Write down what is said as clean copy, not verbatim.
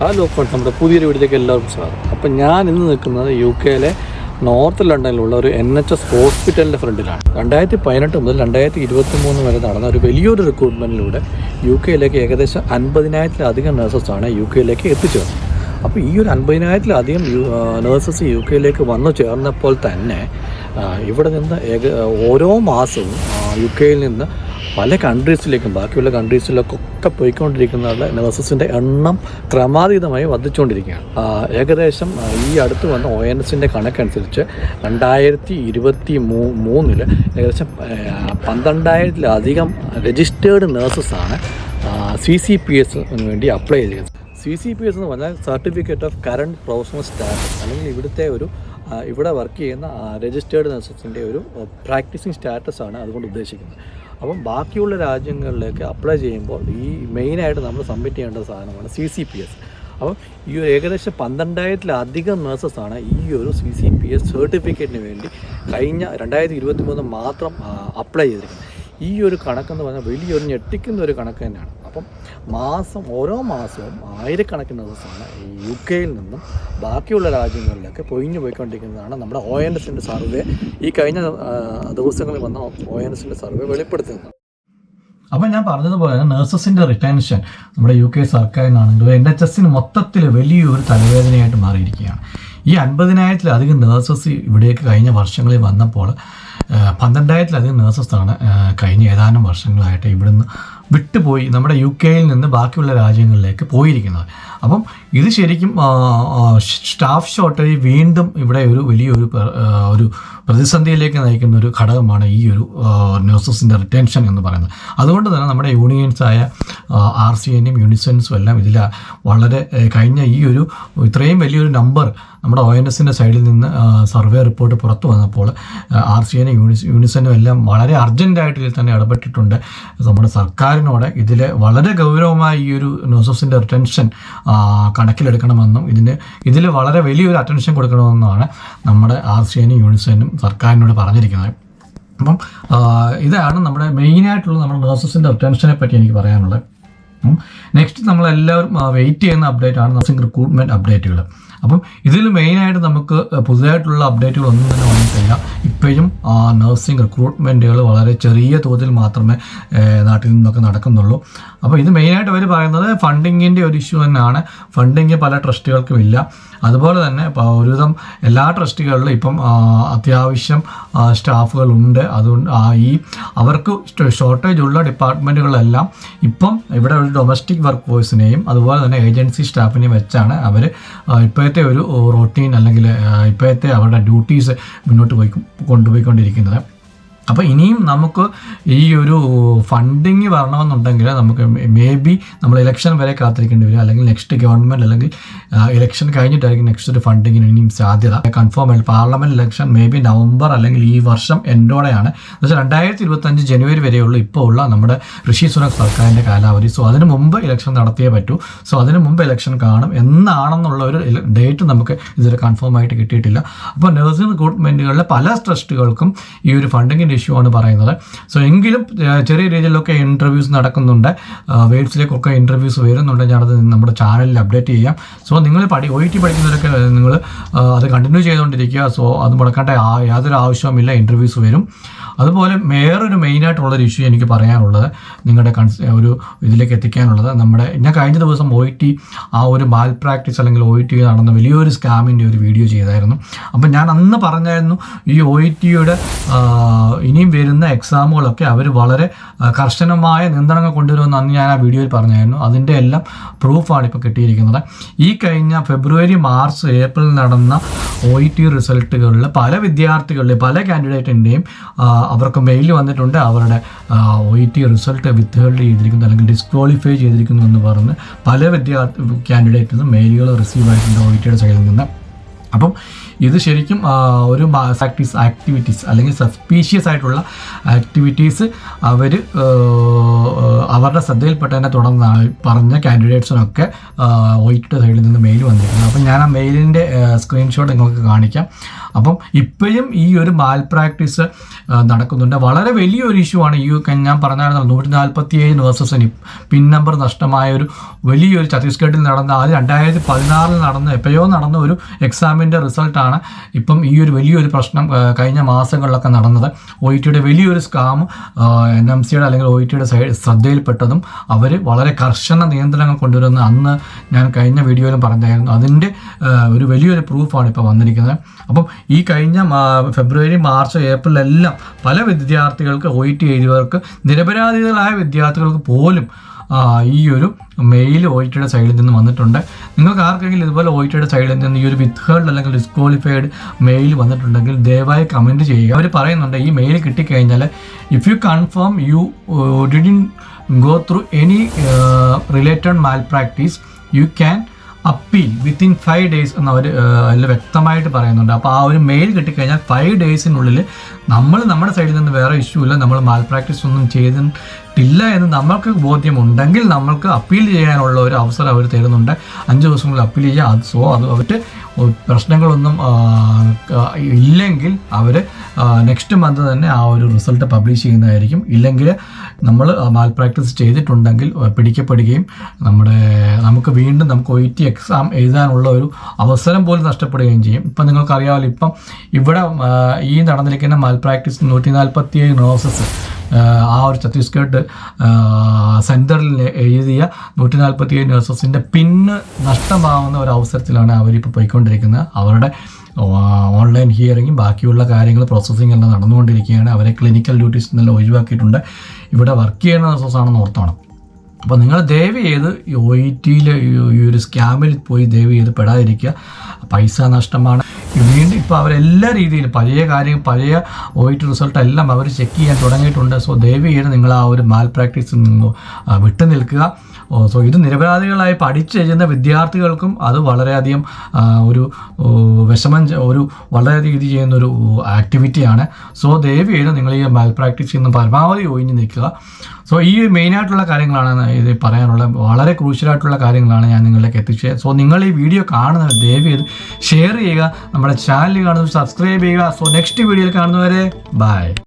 Hello friends, നമ്മുടെ പുതിയൊരു വീട്ടിലേക്ക് എല്ലാവർക്കും സ്വാഗതം. അപ്പം ഞാൻ ഇന്ന് നിൽക്കുന്നത് UK നോർത്ത് ലണ്ടനിലുള്ള ഒരു NHS ഹോസ്പിറ്റലിൻ്റെ ഫ്രണ്ടിലാണ്. 2018 മുതൽ 2023 വരെ നടന്ന ഒരു വലിയൊരു റിക്രൂട്ട്മെൻറ്റിലൂടെ UK ഏകദേശം 50,000-ലധികം നേഴ്സസാണ് UK എത്തിച്ചേർന്നത്. അപ്പോൾ ഈ ഒരു 50,000-ലധികം നേഴ്സസ് UK വന്നു ചേർന്നപ്പോൾ തന്നെ ഇവിടെ നിന്ന് ഓരോ മാസവും UK നിന്ന് പല കൺട്രീസിലേക്കും ബാക്കിയുള്ള കൺട്രീസിലേക്കൊക്കെ പോയിക്കൊണ്ടിരിക്കുന്ന നേഴ്സസിൻ്റെ എണ്ണം ക്രമാതീതമായി വർദ്ധിച്ചുകൊണ്ടിരിക്കുകയാണ്. ഏകദേശം ഈ അടുത്ത് വന്ന ONSൻ്റെ കണക്കനുസരിച്ച് 2023 ഏകദേശം 12,000-ലധികം രജിസ്റ്റേർഡ് നേഴ്സസാണ് CCPS വേണ്ടി അപ്ലൈ ചെയ്തത്. CCPS എന്ന് പറഞ്ഞാൽ certificate of current professional status, അല്ലെങ്കിൽ ഇവിടെ വർക്ക് ചെയ്യുന്ന രജിസ്റ്റേർഡ് നേഴ്സസിൻ്റെ ഒരു പ്രാക്ടീസിങ് സ്റ്റാറ്റസാണ് അതുകൊണ്ട് ഉദ്ദേശിക്കുന്നത്. അപ്പം ബാക്കിയുള്ള രാജ്യങ്ങളിലേക്ക് അപ്ലൈ ചെയ്യുമ്പോൾ ഈ മെയിനായിട്ട് നമ്മൾ സബ്മിറ്റ് ചെയ്യേണ്ട സാധനമാണ് CCPS. അപ്പം ഈ ഒരു ഏകദേശം 12,000-ലധികം നേഴ്സസാണ് ഈ ഒരു CCPS സർട്ടിഫിക്കറ്റിന് വേണ്ടി കഴിഞ്ഞ 2023 മാത്രം അപ്ലൈ ചെയ്തിരിക്കുന്നത്. ഈ ഒരു കണക്കെന്ന് പറഞ്ഞാൽ വലിയൊരു ഞെട്ടിക്കുന്ന ഒരു കണക്ക് തന്നെയാണ്. അപ്പം ഓരോ മാസവും ആയിരക്കണക്കിന് നേഴ്സസാണ് UK നിന്നും ബാക്കിയുള്ള രാജ്യങ്ങളിലൊക്കെ പോയിക്കൊണ്ടിരിക്കുന്നതാണ് നമ്മുടെ ONSൻ്റെ സർവേ, ഈ കഴിഞ്ഞ ദിവസങ്ങളിൽ വന്ന ONSൻ്റെ സർവേ വെളിപ്പെടുത്തുന്നത്. അപ്പം ഞാൻ പറഞ്ഞതുപോലെ തന്നെ നേഴ്സസിൻ്റെ റിട്ടൻഷൻ നമ്മുടെ UK സർക്കാരിനാണെങ്കിലും NHSന് മൊത്തത്തിൽ വലിയൊരു തലവേദനയായിട്ട് മാറിയിരിക്കുകയാണ്. ഈ 50,000-ലധികം നേഴ്സസ് ഇവിടേക്ക് കഴിഞ്ഞ വർഷങ്ങളിൽ വന്നപ്പോൾ 12,000-ലധികം നേഴ്സസാണ് കഴിഞ്ഞ ഏതാനും വർഷങ്ങളായിട്ട് ഇവിടുന്ന് വിട്ടുപോയി നമ്മുടെ UK നിന്ന് ബാക്കിയുള്ള രാജ്യങ്ങളിലേക്ക് പോയിരിക്കുന്നത്. അപ്പം ഇത് ശരിക്കും സ്റ്റാഫ് ഷോർട്ടേജ് വീണ്ടും ഇവിടെ ഒരു വലിയൊരു പ്രതിസന്ധിയിലേക്ക് നയിക്കുന്ന ഒരു ഘടകമാണ് ഈ ഒരു നേഴ്സസിൻ്റെ റിട്ടൻഷൻ എന്ന് പറയുന്നത്. അതുകൊണ്ട് തന്നെ നമ്മുടെ യൂണിയൻസായ RCNയും യൂണിസെൻസും എല്ലാം ഇതിൽ വളരെ കഴിഞ്ഞ ഇത്രയും വലിയൊരു നമ്പർ നമ്മുടെ ONSൻ്റെ സൈഡിൽ നിന്ന് സർവേ റിപ്പോർട്ട് പുറത്തു വന്നപ്പോൾ RCNയും യൂണിസെനും എല്ലാം വളരെ അർജൻറ്റായിട്ട് ഇതിൽ തന്നെ ഇടപെട്ടിട്ടുണ്ട്. നമ്മുടെ സർക്കാരിനോട് ഇതിൽ വളരെ ഗൗരവമായി ഈ ഒരു നേഴ്സസിൻ്റെ റിട്ടൻഷൻ കണക്കിലെടുക്കണമെന്നും ഇതിൽ വളരെ വലിയൊരു അറ്റൻഷൻ കൊടുക്കണമെന്നുമാണ് നമ്മുടെ RCNയും യൂണിസെനും സർക്കാരിനോട് പറഞ്ഞിരിക്കുന്നത്. അപ്പം ഇതാണ് നമ്മുടെ മെയിനായിട്ടുള്ള നമ്മുടെ നേഴ്സസിൻ്റെ റിട്ടൻഷനെ പറ്റി എനിക്ക് പറയാനുള്ളത്. നെക്സ്റ്റ് നമ്മളെല്ലാവരും വെയിറ്റ് ചെയ്യുന്ന അപ്ഡേറ്റാണ് നഴ്സിംഗ് റിക്രൂട്ട്മെൻറ്റ് അപ്ഡേറ്റുകൾ. അപ്പം ഇതിൽ മെയിനായിട്ട് നമുക്ക് പുതുതായിട്ടുള്ള അപ്ഡേറ്റുകൾ ഒന്നും തന്നെ വന്നിട്ടില്ല. ഇപ്പോഴും നഴ്സിംഗ് റിക്രൂട്ട്മെൻറ്റുകൾ വളരെ ചെറിയ തോതിൽ മാത്രമേ നാട്ടിൽ നിന്നൊക്കെ നടക്കുന്നുള്ളൂ. അപ്പോൾ ഇത് മെയിനായിട്ട് അവർ പറയുന്നത് ഫണ്ടിങ്ങിൻ്റെ ഒരു ഇഷ്യൂ തന്നെയാണ്. ഫണ്ടിങ് പല ട്രസ്റ്റുകൾക്കും ഇല്ല. അതുപോലെ തന്നെ ഒരുവിധം എല്ലാ ട്രസ്റ്റുകളിലും ഇപ്പം അത്യാവശ്യം സ്റ്റാഫുകളുണ്ട്. അതുകൊണ്ട് അവർക്ക് ഷോർട്ടേജ് ഉള്ള ഡിപ്പാർട്ട്മെൻറ്റുകളെല്ലാം ഇപ്പം ഇവിടെ ഒരു ഡൊമസ്റ്റിക് വർക്ക് ഫോഴ്സിനെയും അതുപോലെ തന്നെ ഏജൻസി സ്റ്റാഫിനെയും വെച്ചാണ് അവർ ഇപ്പോഴത്തെ ഒരു റൊട്ടീൻ അല്ലെങ്കിൽ ഇപ്പോഴത്തെ അവരുടെ ഡ്യൂട്ടീസ് മുന്നോട്ട് കൊണ്ടുപോയിക്കൊണ്ടിരിക്കുന്നത്. അപ്പോൾ ഇനിയും നമുക്ക് ഈ ഒരു ഫണ്ടിങ് വരണമെന്നുണ്ടെങ്കിൽ നമുക്ക് നമ്മൾ ഇലക്ഷൻ വരെ കാത്തിരിക്കേണ്ടി വരും, അല്ലെങ്കിൽ നെക്സ്റ്റ് ഗവൺമെൻറ് അല്ലെങ്കിൽ ഇലക്ഷൻ കഴിഞ്ഞിട്ടായിരിക്കും നെക്സ്റ്റ് ഒരു ഫണ്ടിങ്ങിന് ഇനിയും സാധ്യത. കൺഫേം ആയിട്ട് പാർലമെൻറ്റ് ഇലക്ഷൻ നവംബർ അല്ലെങ്കിൽ ഈ വർഷം എൻഡോടെയാണ്. എന്ന് വെച്ചാൽ 2025 ജനുവരി വരെയുള്ള ഇപ്പോൾ ഉള്ള നമ്മുടെ ഋഷി സുനക് സർക്കാരിൻ്റെ കാലാവധി. സോ അതിന് മുമ്പ് ഇലക്ഷൻ നടത്തിയേ പറ്റൂ. സോ അതിന് മുമ്പ് ഇലക്ഷൻ കാണും എന്നാണെന്നുള്ള ഒരു ഡേറ്റ് നമുക്ക് ഇതുവരെ കൺഫേം ആയിട്ട് കിട്ടിയിട്ടില്ല. അപ്പോൾ നഴ്സിംഗ് റിക്രൂട്ട്മെൻറ്റുകളിലെ പല ട്രസ്റ്റുകൾക്കും ഈ ഒരു ഫണ്ടിങ്ങിൻ്റെ ഇഷ്യൂ ആണ് പറയുന്നത്. സോ എങ്കിലും ചെറിയ രീതിയിലൊക്കെ ഇൻ്റർവ്യൂസ് നടക്കുന്നുണ്ട്. വെയിറ്റ്സിലേക്കൊക്കെ ഇൻ്റർവ്യൂസ് വരുന്നുണ്ട്. ഞാനത് നമ്മുടെ ചാനലിൽ അപ്ഡേറ്റ് ചെയ്യാം. സോ നിങ്ങൾ OET പഠിക്കുന്നവരൊക്കെ നിങ്ങൾ അത് കണ്ടിന്യൂ ചെയ്തുകൊണ്ടിരിക്കുക. സോ അത് മുടക്കേണ്ട യാതൊരു ആവശ്യവുമില്ല, ഇൻ്റർവ്യൂസ് വരും. അതുപോലെ വേറൊരു മെയിനായിട്ടുള്ളൊരു ഇഷ്യൂ എനിക്ക് പറയാനുള്ളത്, നിങ്ങളുടെ ഇതിലേക്ക് എത്തിക്കാനുള്ളത്, ഞാൻ കഴിഞ്ഞ ദിവസം OET ഒരു മാൽ പ്രാക്ടീസ് അല്ലെങ്കിൽ OET നടന്ന വലിയൊരു സ്കാമിൻ്റെ ഒരു വീഡിയോ ചെയ്തായിരുന്നു. അപ്പം ഞാൻ അന്ന് പറഞ്ഞായിരുന്നു ഈ OETയുടെ ഇനിയും വരുന്ന എക്സാമുകളൊക്കെ അവർ വളരെ കർശനമായ നിയന്ത്രണങ്ങൾ കൊണ്ടുവരുമെന്ന് അന്ന് ഞാൻ ആ വീഡിയോയിൽ പറഞ്ഞായിരുന്നു. അതിൻ്റെ എല്ലാം പ്രൂഫാണ് ഇപ്പോൾ കിട്ടിയിരിക്കുന്നത്. ഈ കഴിഞ്ഞ ഫെബ്രുവരി, മാർച്ച്, ഏപ്രിൽ നടന്ന OET റിസൾട്ടുകളിൽ പല വിദ്യാർത്ഥികളുടെയും പല കാൻഡിഡേറ്റിൻ്റെയും അവർക്ക് മെയിൽ വന്നിട്ടുണ്ട്. അവരുടെ OET റിസൾട്ട് വിത്ത്ഹോൾഡ് ചെയ്തിരിക്കുന്നു അല്ലെങ്കിൽ ഡിസ്ക്വാളിഫൈ ചെയ്തിരിക്കുന്നു എന്ന് പറഞ്ഞ് പല കാൻഡിഡേറ്റിനും മെയിലുകൾ റിസീവ് ആയിട്ടുണ്ട് OETയുടെ സൈഡിൽ നിന്ന്. അപ്പം ഇത് ശരിക്കും ഒരു ആക്ടിവിറ്റീസ് അല്ലെങ്കിൽ സസ്പീഷ്യസ് ആയിട്ടുള്ള ആക്ടിവിറ്റീസ് അവർ അവരുടെ ശ്രദ്ധയിൽപ്പെട്ടതിനെ തുടർന്നാണ് പറഞ്ഞ കാൻഡിഡേറ്റ്സിനൊക്കെ OIT സൈഡിൽ നിന്ന് മെയിൽ വന്നിരിക്കുന്നത്. അപ്പം ഞാൻ ആ മെയിലിൻ്റെ സ്ക്രീൻഷോട്ട് നിങ്ങൾക്ക് കാണിക്കാം. അപ്പം ഇപ്പോഴും ഈ ഒരു മാൽ പ്രാക്ടീസ് നടക്കുന്നുണ്ട്. വളരെ വലിയൊരു ഇഷ്യൂ ആണ്. ഞാൻ പറഞ്ഞായിരുന്നു 147 നഴ്സസിന് പിൻ നമ്പർ നഷ്ടമായ ഒരു വലിയൊരു ഛത്തീസ്ഗഡിൽ നടന്ന, അത് 2016 നടന്ന എപ്പോഴോ നടന്ന ഒരു എക്സാമിൻ്റെ റിസൾട്ടാണ് ഇപ്പം ഈ ഒരു വലിയൊരു പ്രശ്നം കഴിഞ്ഞ മാസങ്ങളിലൊക്കെ നടന്നത്. OITയുടെ വലിയൊരു സ്കാം NMCയുടെ അല്ലെങ്കിൽ OITയുടെ ശ്രദ്ധയിൽപ്പെട്ടതും അവർ വളരെ കർശന നിയന്ത്രണങ്ങൾ കൊണ്ടുവരുന്ന അന്ന് ഞാൻ കഴിഞ്ഞ വീഡിയോയിലും പറഞ്ഞായിരുന്നു. അതിൻ്റെ ഒരു വലിയൊരു പ്രൂഫാണ് ഇപ്പോൾ വന്നിരിക്കുന്നത്. അപ്പം ഈ കഴിഞ്ഞ ഫെബ്രുവരി, മാർച്ച്, ഏപ്രിലെല്ലാം പല വിദ്യാർത്ഥികൾക്ക് OIT എഴുതിയവർക്ക്, നിരപരാധികളായ വിദ്യാർത്ഥികൾക്ക് പോലും ഈ ഒരു മെയിൽ OITയുടെ സൈഡിൽ നിന്ന് വന്നിട്ടുണ്ട്. നിങ്ങൾക്ക് ആർക്കെങ്കിലും ഇതുപോലെ OITയുടെ സൈഡിൽ നിന്ന് ഈ ഒരു വിത്ത്ഹേൾഡ് അല്ലെങ്കിൽ ഡിസ്ക്വാളിഫൈഡ് മെയിൽ വന്നിട്ടുണ്ടെങ്കിൽ ദയവായി കമൻറ്റ് ചെയ്യുക. അവർ പറയുന്നുണ്ട് ഈ മെയിൽ കിട്ടിക്കഴിഞ്ഞാൽ if you confirm you didn't go through any related Mal practice you can appeal within 5 days എന്ന് അവർ അതിൽ വ്യക്തമായിട്ട് പറയുന്നുണ്ട്. അപ്പോൾ ആ ഒരു മെയിൽ കിട്ടിക്കഴിഞ്ഞാൽ 5 daysനുള്ളിൽ നമ്മുടെ സൈഡിൽ നിന്ന് വേറെ ഇഷ്യൂ ഇല്ല, നമ്മൾ മാൽ പ്രാക്ടീസ് ഒന്നും ചെയ്തിട്ടില്ല എന്ന് നമ്മൾക്ക് ബോധ്യമുണ്ടെങ്കിൽ നമ്മൾക്ക് അപ്പീൽ ചെയ്യാനുള്ള ഒരു അവസരം അവർ തരുന്നുണ്ട്. 5 ദിവസങ്ങളിൽ അപ്പീൽ ചെയ്യുക. അത് അവർക്ക് പ്രശ്നങ്ങളൊന്നും ഇല്ലെങ്കിൽ അവർ നെക്സ്റ്റ് മന്ത് തന്നെ ആ ഒരു റിസൾട്ട് പബ്ലിഷ് ചെയ്യുന്നതായിരിക്കും. ഇല്ലെങ്കിൽ നമ്മൾ മാൽ പ്രാക്ടീസ് ചെയ്തിട്ടുണ്ടെങ്കിൽ പിടിക്കപ്പെടുകയും നമുക്ക് വീണ്ടും OIT എക്സാം എഴുതാനുള്ള ഒരു അവസരം പോലും നഷ്ടപ്പെടുകയും ചെയ്യും. ഇപ്പം നിങ്ങൾക്കറിയാമല്ലോ, ഇപ്പം ഇവിടെ ഈ നടന്നിരിക്കുന്ന മാൽ പ്രാക്ടീസ് 147 നഴ്സസ് ആ ഒരു ഛത്തീസ്ഗഡ് സെൻറ്ററിൽ എഴുതിയ 147 നഴ്സസിൻ്റെ പിന്ന് നഷ്ടമാകുന്ന ഒരു അവസരത്തിലാണ് അവരിപ്പോൾ പോയിക്കൊണ്ടിരിക്കുന്നത്. അവരുടെ ഓൺലൈൻ ഹിയറിങ്ങും ബാക്കിയുള്ള കാര്യങ്ങൾ പ്രോസസ്സിംഗ് എല്ലാം നടന്നുകൊണ്ടിരിക്കുകയാണ്. അവരെ ക്ലിനിക്കൽ ഡ്യൂട്ടീസ് എന്നെല്ലാം ഒഴിവാക്കിയിട്ടുണ്ട്. ഇവിടെ വർക്ക് ചെയ്യുന്ന നഴ്സസാണെന്ന് ഓർത്തോണം. അപ്പോൾ നിങ്ങൾ ദയവ് ചെയ്ത് OITയിൽ ഈ ഒരു സ്കാമിൽ പോയി ദയവ് ചെയ്ത് പെടാതിരിക്കുക. പൈസ നഷ്ടമാണ്. വീണ്ടും ഇപ്പോൾ അവരെല്ലാ രീതിയിലും പഴയ OIT റിസൾട്ട് എല്ലാം അവർ ചെക്ക് ചെയ്യാൻ തുടങ്ങിയിട്ടുണ്ട്. സോ ദയവ് ചെയ്ത് നിങ്ങൾ ആ ഒരു മാൽ പ്രാക്ടീസിൽ നിന്ന് വിട്ടു നിൽക്കുക. സോ ഇത് നിരപരാധികളായി പഠിച്ചെഴുതുന്ന വിദ്യാർത്ഥികൾക്കും അത് വളരെയധികം ഒരു വളരെയധികം ഇത് ചെയ്യുന്നൊരു ആക്ടിവിറ്റിയാണ്. സോ ദയവ് ചെയ്ത് നിങ്ങൾ ഈ മാൽ പ്രാക്ടീസിൽ നിന്ന് പരമാവധി ഒഴിഞ്ഞു നിൽക്കുക. സോ ഈ മെയിനായിട്ടുള്ള കാര്യങ്ങളാണ് ഇത് പറയാനുള്ള, വളരെ ക്രൂഷ്യലായിട്ടുള്ള കാര്യങ്ങളാണ് ഞാൻ നിങ്ങളിലേക്ക് എത്തിച്ചത്. സോ നിങ്ങൾ ഈ വീഡിയോ കാണുന്നവർ ദയവ് ചെയ്ത് ഷെയർ ചെയ്യുക, നമ്മുടെ ചാനൽ കാണുന്നവർ സബ്സ്ക്രൈബ് ചെയ്യുക. സോ നെക്സ്റ്റ് വീഡിയോയിൽ കാണുന്നവരെ ബൈ.